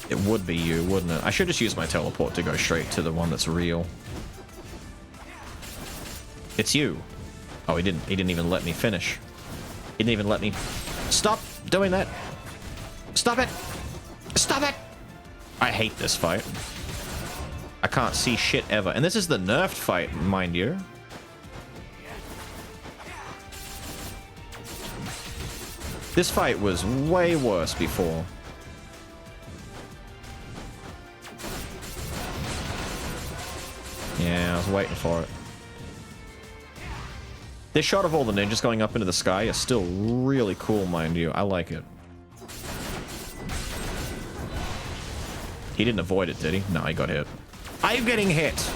It would be you, wouldn't it? I should just use my teleport to go straight to the one that's real. It's you. Oh, he didn't. He didn't even let me finish. He didn't even let me... Stop doing that. Stop it. Stop it. I hate this fight. I can't see shit ever. And this is the nerfed fight, mind you. This fight was way worse before. Yeah, I was waiting for it. This shot of all the ninjas going up into the sky is still really cool, mind you. I like it. He didn't avoid it, did he? No, he got hit. I'm getting hit!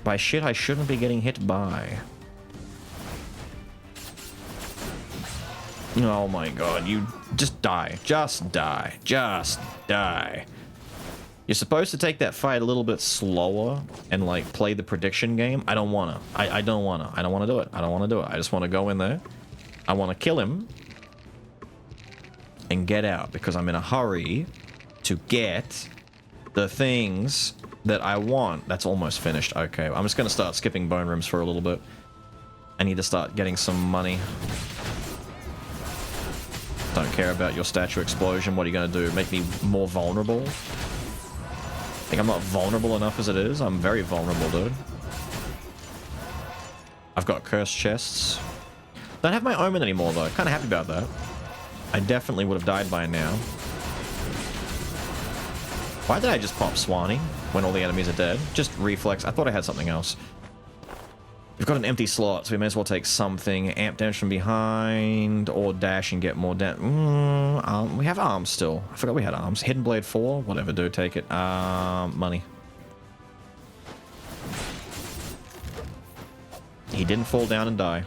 By shit I shouldn't be getting hit by. Oh my god, you just die. Just die. Just die. You're supposed to take that fight a little bit slower and like play the prediction game. I don't wanna. I don't wanna. I don't wanna do it. I don't wanna do it. I just wanna go in there. I wanna kill him and get out because I'm in a hurry to get the things that I want. That's almost finished. Okay, I'm just gonna start skipping bone rooms for a little bit. I need to start getting some money. Don't care about your statue explosion. What are you gonna do? Make me more vulnerable? Think I'm not vulnerable enough as it is? I'm very vulnerable, dude. I've got cursed chests. Don't have my omen anymore, though. Kind of happy about that. I definitely would have died by now. Why did I just pop Swanee when all the enemies are dead? Just reflex. I thought I had something else. We've got an empty slot, so we may as well take something. Amp damage from behind, or dash and get more damage. We have arms still. I forgot we had arms. Hidden Blade 4? Whatever, dude, take it. Money. He didn't fall down and die.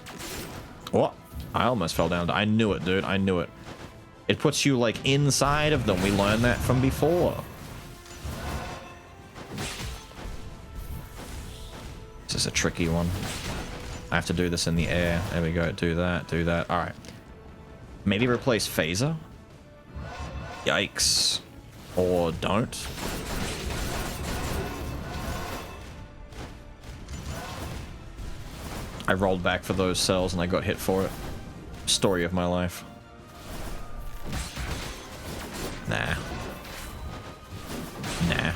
Oh, I almost fell down. I knew it, dude. I knew it. It puts you, like, inside of them. We learned that from before. This is a tricky one. I have to do this in the air. There we go. Do that. Do that. All right. Maybe replace phaser. Yikes. Or don't. I rolled back for those cells and I got hit for it. Story of my life. Nah. Nah.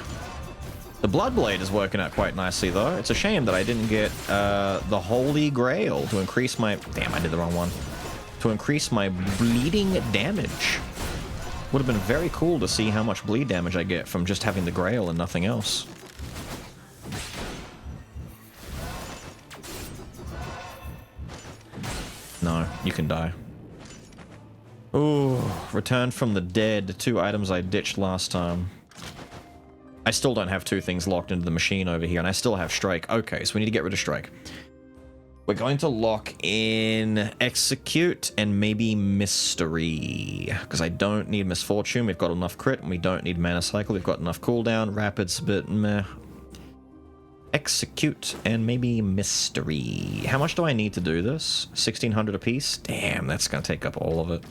The Bloodblade is working out quite nicely, though. It's a shame that I didn't get the Holy Grail to increase my... Damn, I did the wrong one. To increase my bleeding damage. Would have been very cool to see how much bleed damage I get from just having the Grail and nothing else. No, you can die. Ooh, returned from the dead. 2 items I ditched last time. I still don't have 2 things locked into the machine over here, and I still have Strike. Okay, so we need to get rid of Strike. We're going to lock in Execute and maybe Mystery, because I don't need Misfortune. We've got enough crit, and we don't need Mana Cycle. We've got enough cooldown. Rapid's a bit meh. Execute and maybe Mystery. How much do I need to do this? 1,600 apiece? Damn, that's going to take up all of it.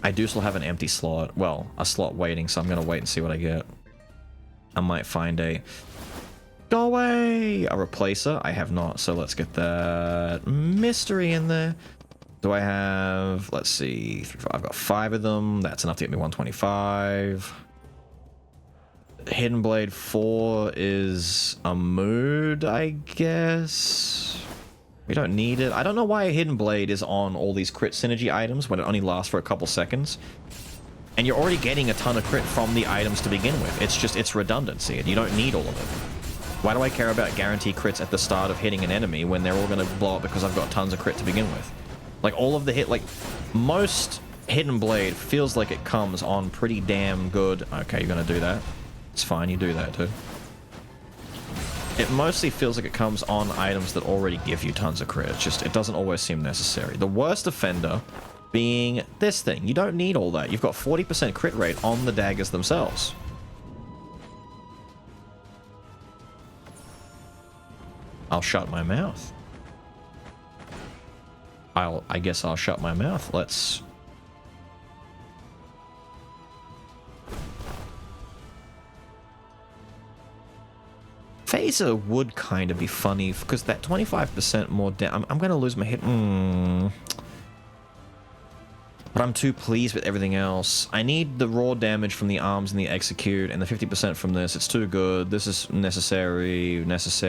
I do still have an empty slot. Well, a slot waiting, so I'm going to wait and see what I get. I might find a... Go away! A replacer? I have not, so let's get that Mystery in there. Do I have... Let's see. I've got 5 of them. That's enough to get me 125. Hidden Blade 4 is a mood, I guess. We don't need it. I don't know why a Hidden Blade is on all these crit synergy items when it only lasts for a couple seconds. And you're already getting a ton of crit from the items to begin with. It's just, it's redundancy, and you don't need all of it. Why do I care about guarantee crits at the start of hitting an enemy when they're all going to blow up because I've got tons of crit to begin with? Like, all of the hit, like, most Hidden Blade feels like it comes on pretty damn good. Okay, you're going to do that. It's fine, you do that, dude. It mostly feels like it comes on items that already give you tons of crit. It's just, it doesn't always seem necessary. The worst offender being this thing. You don't need all that. You've got 40% crit rate on the daggers themselves. I'll shut my mouth. I guess I'll shut my mouth. Let's... Phaser would kind of be funny, because that 25% more I'm going to lose my hit. But I'm too pleased with everything else. I need the raw damage from the arms and the execute, and the 50% from this. It's too good. This is necessary. This is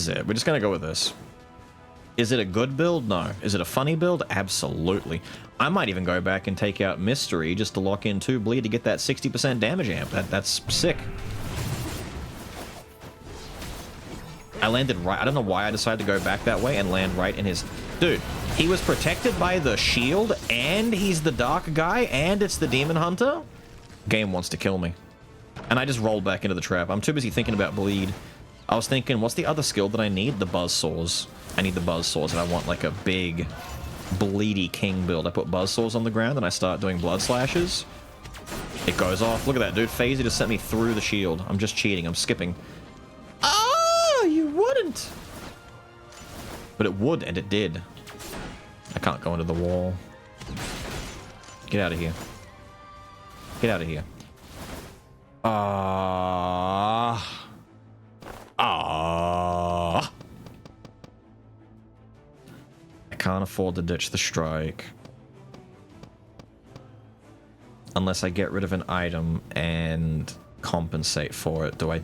it. We're just going to go with this. Is it a good build? No. Is it a funny build? Absolutely. I might even go back and take out Mystery just to lock in 2 bleed to get that 60% damage amp. That's sick. I landed right. I don't know why I decided to go back that way and land right in his... Dude, he was protected by the shield, and he's the dark guy, and it's the demon hunter? Game wants to kill me. And I just rolled back into the trap. I'm too busy thinking about bleed. I was thinking, what's the other skill that I need? The buzz saws. I need the buzz saws, and I want like a big bleedy king build. I put buzz saws on the ground, and I start doing blood slashes. It goes off. Look at that, dude. Phaser just sent me through the shield. I'm just cheating. I'm skipping. Oh, you wouldn't. But it would, and it did. I can't go into the wall. Get out of here. Get out of here. I can't afford to ditch the strike. Unless I get rid of an item and compensate for it. I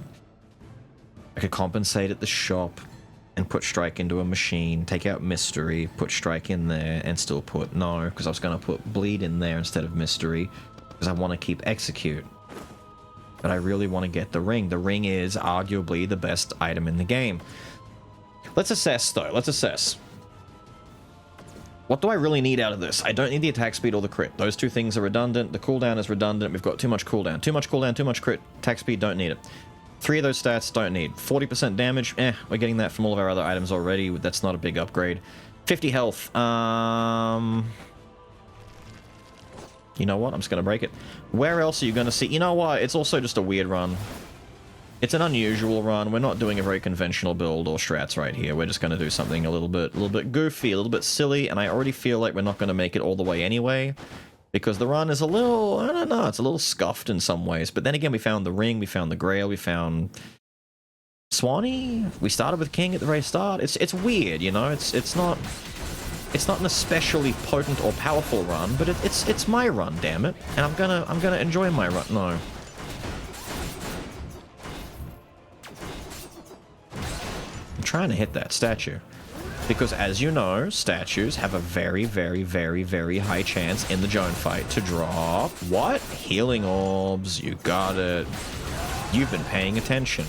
could compensate at the shop and put strike into a machine, take out mystery, put strike in there, and still put no, because I was going to put bleed in there instead of mystery, because I want to keep execute. But I really want to get the ring. The ring is arguably the best item in the game. Let's assess, though. Let's assess. What do I really need out of this? I don't need the attack speed or the crit. Those two things are redundant. The cooldown is redundant. We've got too much cooldown. Too much cooldown, too much crit. Attack speed, don't need it. 3 of those stats, don't need. 40% damage, we're getting that from all of our other items already. That's not a big upgrade. 50 health. You know what? I'm just going to break it. Where else are you going to see? You know what? It's also just a weird run. It's an unusual run. We're not doing a very conventional build or strats right here. We're just going to do something a little bit goofy, a little bit silly, and I already feel like we're not going to make it all the way anyway. Because the run is a little, I don't know, it's a little scuffed in some ways. But then again, we found the ring, we found the grail, we found Swanee. We started with King at the very start. It's weird, you know. It's not an especially potent or powerful run, but it's my run, damn it. And I'm gonna enjoy my run. No. I'm trying to hit that statue. Because, as you know, statues have a very, very, very, very high chance in the Joan fight to drop... What? Healing orbs. You got it. You've been paying attention.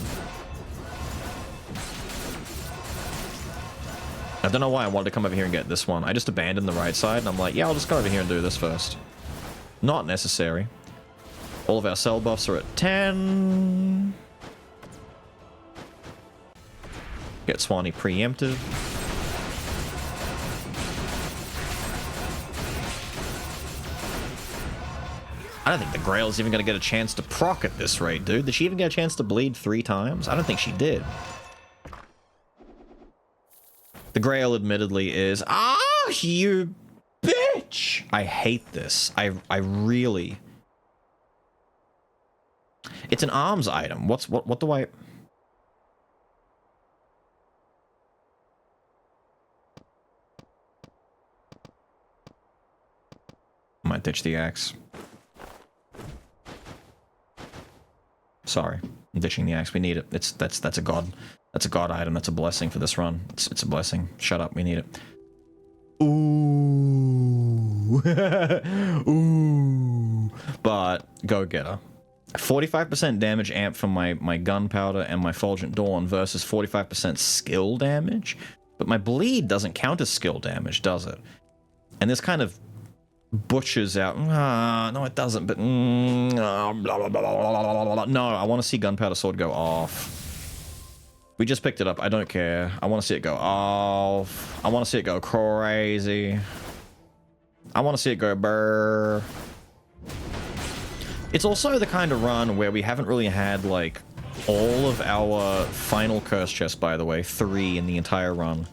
I don't know why I wanted to come over here and get this one. I just abandoned the right side, and I'm like, yeah, I'll just go over here and do this first. Not necessary. All of our cell buffs are at 10. Get Swanee preemptive. I don't think the Grail's even going to get a chance to proc at this rate, dude. Did she even get a chance to bleed 3 times? I don't think she did. The Grail admittedly is... Ah, you bitch! I hate this. I really... It's an arms item. What do I... I might ditch the axe. Sorry, I'm ditching the axe. We need it. That's a god. That's a god item. That's a blessing for this run. It's a blessing. Shut up. We need it. Ooh. Ooh. But go getter. 45% damage amp from my gunpowder and my Fulgent Dawn versus 45% skill damage. But my bleed doesn't count as skill damage, does it? And this kind of butchers out. No, it doesn't. But blah, blah, blah, blah, blah. No, I want to see Gunpowder Sword go off. We just picked it up. I don't care. I want to see it go off. I want to see it go crazy. I want to see it go brrr. It's also the kind of run where we haven't really had, like, all of our final curse chests, by the way. 3 in the entire run.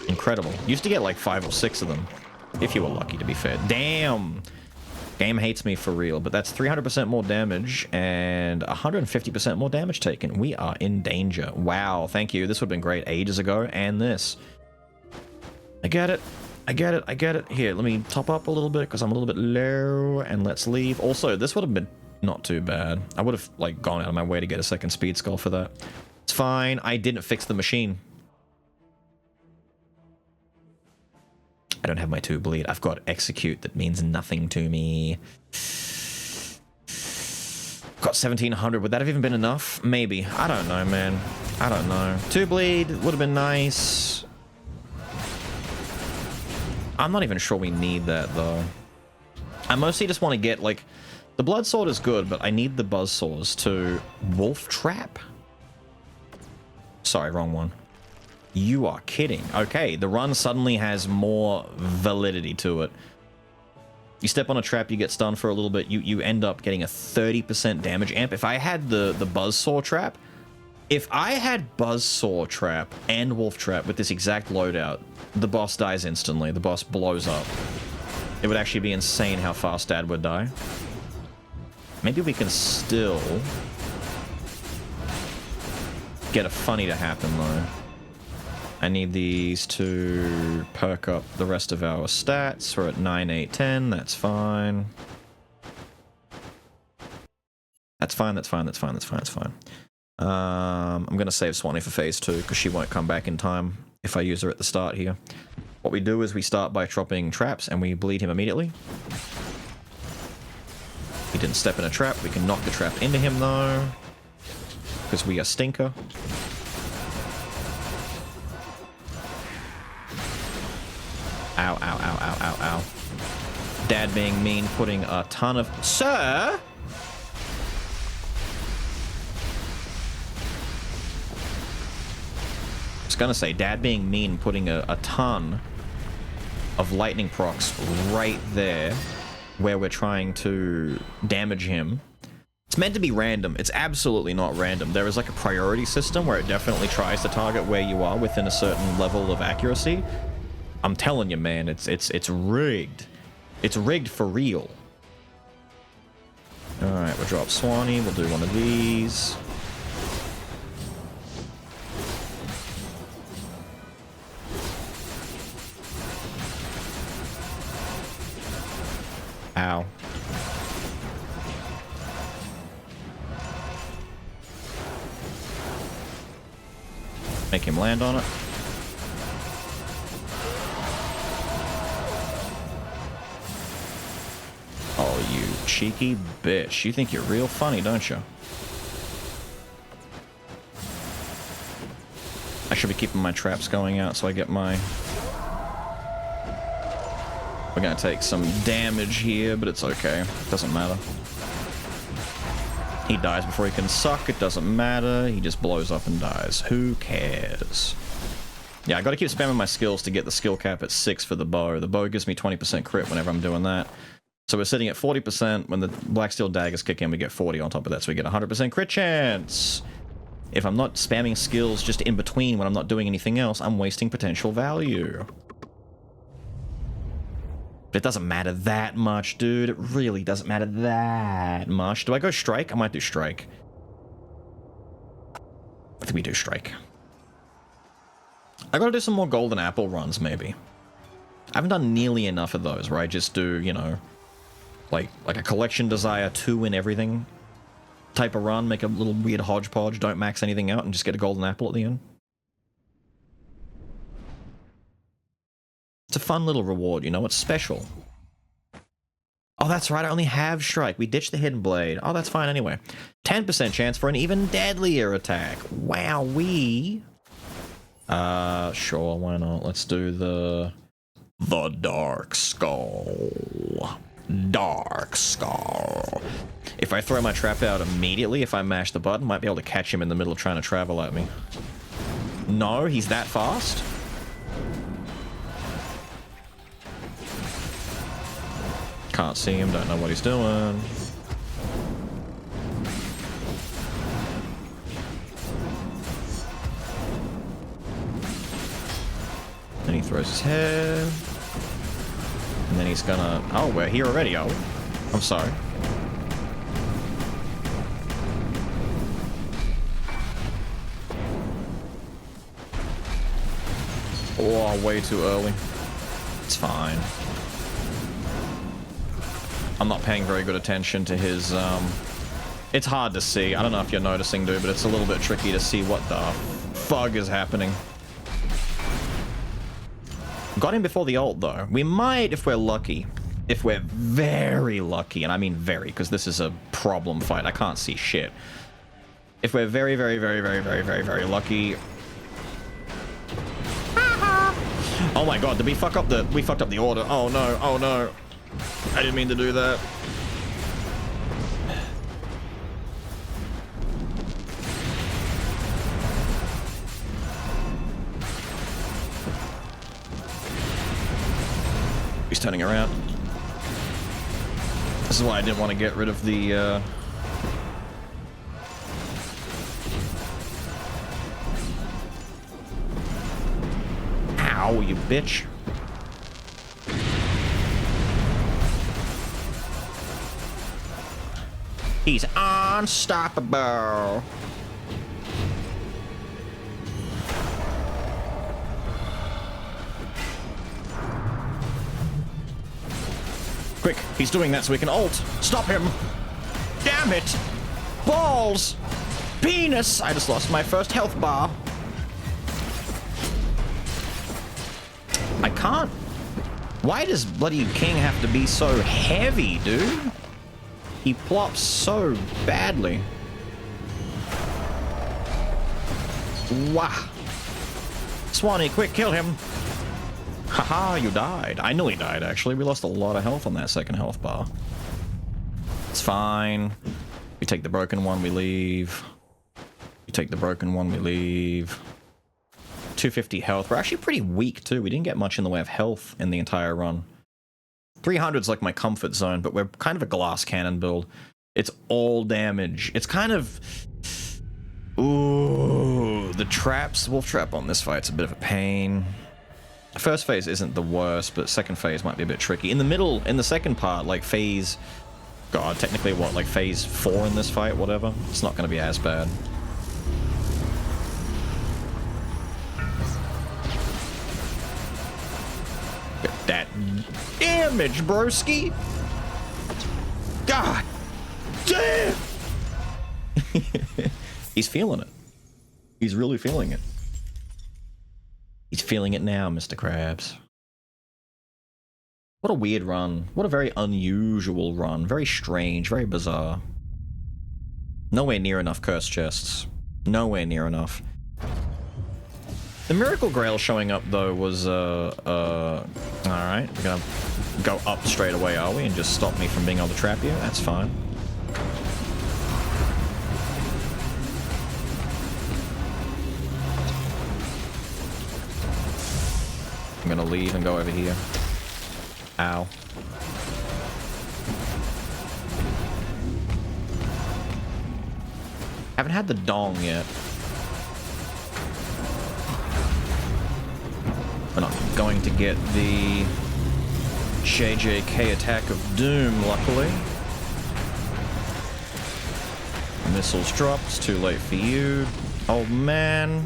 Incredible. Used to get, like, 5 or 6 of them. If you were lucky, to be fair. Damn! Game hates me for real, but that's 300% more damage and 150% more damage taken. We are in danger. Wow, thank you. This would have been great ages ago, and this. I get it. I get it. I get it. Here, let me top up a little bit because I'm a little bit low, and let's leave. Also, this would have been not too bad. I would have, like, gone out of my way to get a second speed skull for that. It's fine. I didn't fix the machine. I don't have my 2 bleed. I've got execute that means nothing to me. Got 1700. Would that have even been enough? Maybe. I don't know, man. I don't know. 2 bleed would have been nice. I'm not even sure we need that, though. I mostly just want to get, like... The blood sword is good, but I need the buzz saws to... Wolf trap? Sorry, wrong one. You are kidding. Okay, the run suddenly has more validity to it. You step on a trap, you get stunned for a little bit, you end up getting a 30% damage amp. If I had the buzzsaw trap, if I had buzzsaw trap and wolf trap with this exact loadout, the boss dies instantly. The boss blows up. It would actually be insane how fast Dad would die. Maybe we can still get a funny to happen, though. I need these to perk up the rest of our stats. We're at 9, 8, 10. That's fine. That's fine, that's fine, that's fine, that's fine, that's fine. I'm going to save Swanee for phase 2 because she won't come back in time if I use her at the start here. What we do is we start by dropping traps and we bleed him immediately. He didn't step in a trap. We can knock the trap into him, though, because we are stinker. Ow, ow, ow, ow, ow, ow. Dad being mean, putting a ton of... Sir? I was gonna say, Dad being mean, putting a ton of lightning procs right there where we're trying to damage him. It's meant to be random. It's absolutely not random. There is like a priority system where it definitely tries to target where you are within a certain level of accuracy. I'm telling you, man, it's rigged. It's rigged for real. Alright, we'll drop Swanee. We'll do one of these. Ow. Make him land on it. Oh, you cheeky bitch. You think you're real funny, don't you? I should be keeping my traps going out so I get my... We're gonna take some damage here, but it's okay. Doesn't matter. He dies before he can suck. It doesn't matter. He just blows up and dies. Who cares? Yeah, I gotta keep spamming my skills to get the skill cap at 6 for the bow. The bow gives me 20% crit whenever I'm doing that. So we're sitting at 40%. When the black steel daggers kick in, we get 40 on top of that, so we get 100% crit chance. If I'm not spamming skills just in between when I'm not doing anything else, I'm wasting potential value. But it doesn't matter that much, dude. It really doesn't matter that much. Do I go strike? I might do strike. I think we do strike. I gotta do some more golden apple runs, maybe. I haven't done nearly enough of those, where I just do, you know, like a collection desire 2 in everything type of run, make a little weird hodgepodge, don't max anything out, and just get a golden apple at the end. It's a fun little reward, you know, it's special. Oh, that's right, I only have strike. We ditched the hidden blade. Oh, that's fine anyway. 10% chance for an even deadlier attack. Wowee. Sure, why not? Let's do the Dark Skull. Dark Skull. If I throw my trap out immediately, if I mash the button, might be able to catch him in the middle of trying to travel at me. No, he's that fast? Can't see him, don't know what he's doing. Then he throws his head. And then he's gonna... Oh, we're here already, oh. I'm sorry. Oh, way too early. It's fine. I'm not paying very good attention to his, It's hard to see. I don't know if you're noticing, dude, but it's a little bit tricky to see what the fuck is happening. Got him before the ult, though. We might, if we're lucky. If we're very lucky, and I mean very, because this is a problem fight. I can't see shit. If we're very, very, very, very, very, very, very lucky... Oh my god, did we fuck up the... We fucked up the order. Oh no, oh no. I didn't mean to do that. He's turning around. This is why I didn't want to get rid of the, Ow, you bitch. He's unstoppable. Quick, he's doing that so we can ult. Stop him. Damn it. Balls. Penis. I just lost my first health bar. I can't. Why does bloody King have to be so heavy, dude? He plops so badly. Wah. Swanee, quick, kill him. Haha, you died. I knew he died, actually. We lost a lot of health on that second health bar. It's fine. We take the broken one, we leave. We take the broken one, we leave. 250 health. We're actually pretty weak, too. We didn't get much in the way of health in the entire run. 300's like my comfort zone, but we're kind of a glass cannon build. It's all damage. It's kind of... Ooh, the traps. Wolf trap on this fight's a bit of a pain. First phase isn't the worst, but second phase might be a bit tricky. In the middle, in the second part, like phase... God, technically what, like phase 4 in this fight, whatever? It's not going to be as bad. Get that damage, broski! God damn! He's feeling it. He's really feeling it. He's feeling it now, Mr. Krabs. What a weird run. What a very unusual run. Very strange, very bizarre. Nowhere near enough cursed chests. Nowhere near enough. The Miracle Grail showing up, though, was, alright. We're gonna go up straight away, are we? And just stop me from being able to trap you? That's fine. I'm gonna leave and go over here. Ow. Haven't had the dong yet. We're not going to get the JJK attack of doom, luckily. Missiles dropped. It's too late for you, old man.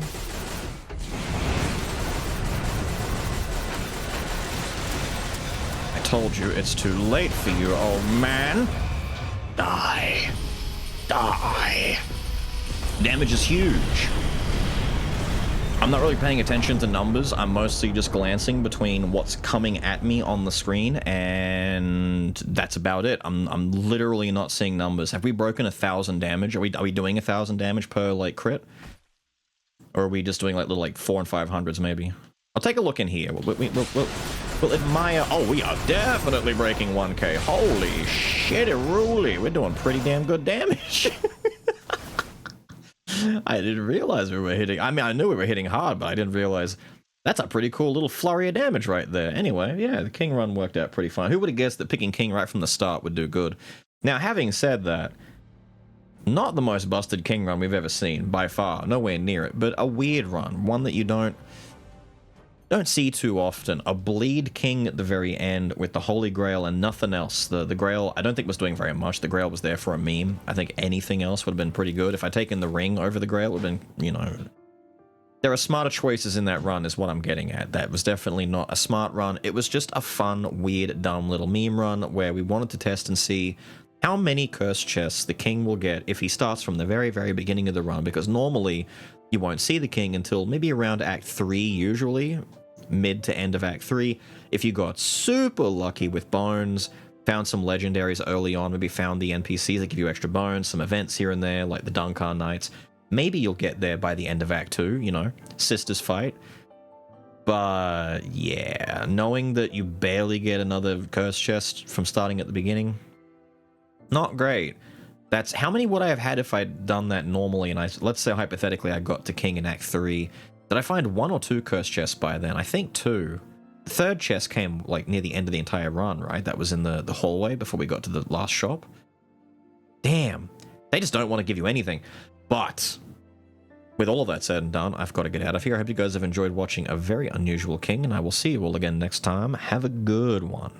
I told you it's too late for you, old man. Die. Die. Damage is huge. I'm not really paying attention to numbers. I'm mostly just glancing between what's coming at me on the screen, and that's about it. I'm literally not seeing numbers. Have we broken 1,000 damage? Are we doing 1,000 damage per like crit? Or are we just doing like little like 400 and 500s maybe? I'll take a look in here. We'll admire. Oh, we are definitely breaking 1K. Holy shit-a-roly. We're doing pretty damn good damage. I didn't realize we were hitting. I mean, I knew we were hitting hard, but I didn't realize that's a pretty cool little flurry of damage right there. Anyway, yeah, the King run worked out pretty fine. Who would have guessed that picking King right from the start would do good? Now, having said that, not the most busted King run we've ever seen, by far. Nowhere near it, but a weird run. One that you don't don't see too often a bleed king at the very end with the Holy Grail and nothing else. The Grail, I don't think was doing very much. The Grail was there for a meme. I think anything else would have been pretty good. If I'd taken the ring over the Grail, it would have been, you know... There are smarter choices in that run is what I'm getting at. That was definitely not a smart run. It was just a fun, weird, dumb little meme run where we wanted to test and see how many cursed chests the king will get if he starts from the very, very beginning of the run, because normally you won't see the king until maybe around Act 3 usually, mid to end of Act 3. If you got super lucky with bones, found some legendaries early on, maybe found the NPCs that give you extra bones, some events here and there, like the Dunkar Knights, maybe you'll get there by the end of Act 2, you know, Sisters Fight. But yeah, knowing that you barely get another curse chest from starting at the beginning, not great. That's how many would I have had if I'd done that normally, and let's say hypothetically I got to King in Act 3. Did I find 1 or 2 curse chests by then? I think 2. The third chest came like near the end of the entire run, right? That was in the hallway before we got to the last shop. Damn, they just don't want to give you anything. But with all of that said and done, I've got to get out of here. I hope you guys have enjoyed watching a very unusual king, and I will see you all again next time. Have a good one.